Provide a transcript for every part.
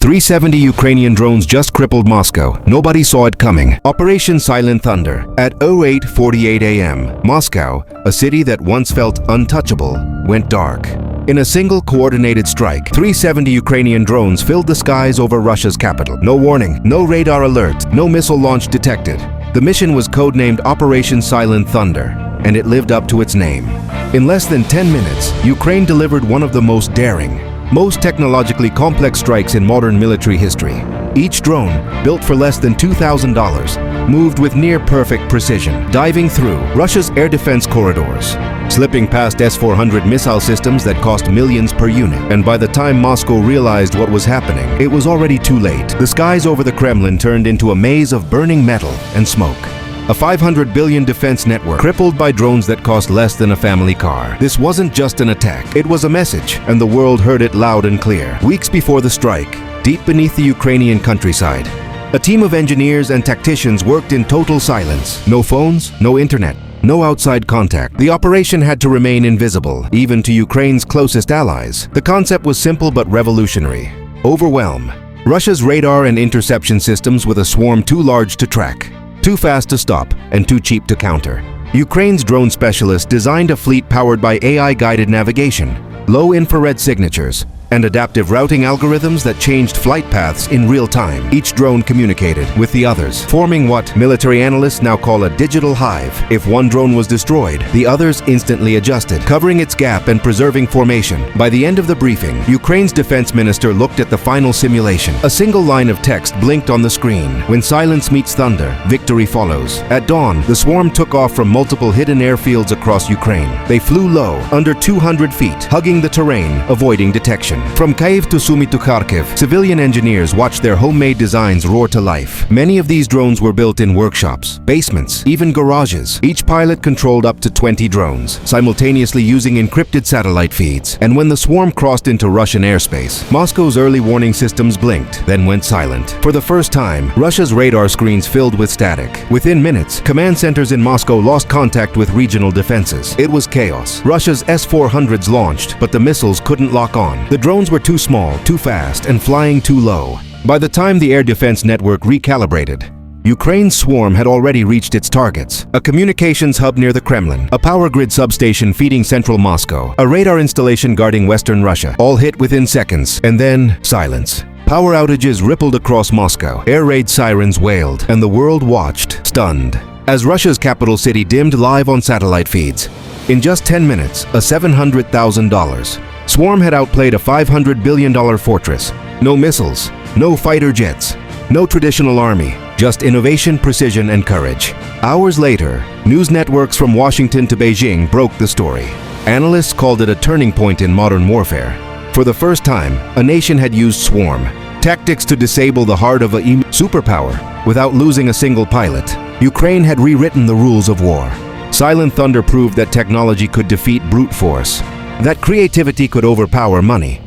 370 Ukrainian drones just crippled Moscow. Nobody saw it coming. Operation Silent Thunder. At 08:48 a.m., Moscow, a city that once felt untouchable, went dark. In a single coordinated strike, 370 Ukrainian drones filled the skies over Russia's capital. No warning, no radar alert, no missile launch detected. The mission was codenamed Operation Silent Thunder, and it lived up to its name. In less than 10 minutes, Ukraine delivered one of the most daring, most technologically complex strikes in modern military history. Each drone, built for less than $2,000, moved with near-perfect precision, diving through Russia's air defense corridors, slipping past S-400 missile systems that cost millions per unit. And by the time Moscow realized what was happening, it was already too late. The skies over the Kremlin turned into a maze of burning metal and smoke. A 500 billion defense network crippled by drones that cost less than a family car. This wasn't just an attack, it was a message, and the world heard it loud and clear. Weeks before the strike, deep beneath the Ukrainian countryside, a team of engineers and tacticians worked in total silence. No phones, no internet, no outside contact. The operation had to remain invisible, even to Ukraine's closest allies. The concept was simple but revolutionary. Overwhelm Russia's radar and interception systems with a swarm too large to track, too fast to stop, and too cheap to counter. Ukraine's drone specialists designed a fleet powered by AI-guided navigation, low infrared signatures, and adaptive routing algorithms that changed flight paths in real time. Each drone communicated with the others, forming what military analysts now call a digital hive. If one drone was destroyed, the others instantly adjusted, covering its gap and preserving formation. By the end of the briefing, Ukraine's defense minister looked at the final simulation. A single line of text blinked on the screen. When silence meets thunder, victory follows. At dawn, the swarm took off from multiple hidden airfields across Ukraine. They flew low, under 200 feet, hugging the terrain, avoiding detection. From Kyiv to Sumy to Kharkiv, civilian engineers watched their homemade designs roar to life. Many of these drones were built in workshops, basements, even garages. Each pilot controlled up to 20 drones, simultaneously using encrypted satellite feeds. And when the swarm crossed into Russian airspace, Moscow's early warning systems blinked, then went silent. For the first time, Russia's radar screens filled with static. Within minutes, command centers in Moscow lost contact with regional defenses. It was chaos. Russia's S-400s launched, but the missiles couldn't lock on. The drones were too small, too fast, and flying too low. By the time the air defense network recalibrated, Ukraine's swarm had already reached its targets. A communications hub near the Kremlin, a power grid substation feeding central Moscow, a radar installation guarding western Russia, all hit within seconds, and then silence. Power outages rippled across Moscow, air raid sirens wailed, and the world watched, stunned, as Russia's capital city dimmed live on satellite feeds. In just 10 minutes, a $700,000 swarm had outplayed a $500 billion fortress. No missiles, no fighter jets, no traditional army, just innovation, precision, and courage. Hours later, news networks from Washington to Beijing broke the story. Analysts called it a turning point in modern warfare. For the first time, a nation had used swarm tactics to disable the heart of a superpower without losing a single pilot. Ukraine had rewritten the rules of war. Silent Thunder proved that technology could defeat brute force, that creativity could overpower money,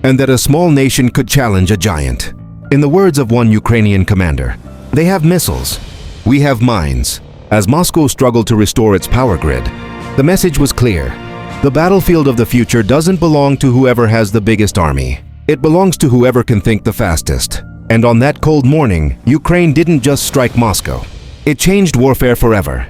and that a small nation could challenge a giant. In the words of one Ukrainian commander, "They have missiles, we have mines." As Moscow struggled to restore its power grid, the message was clear. The battlefield of the future doesn't belong to whoever has the biggest army. It belongs to whoever can think the fastest. And on that cold morning, Ukraine didn't just strike Moscow. It changed warfare forever.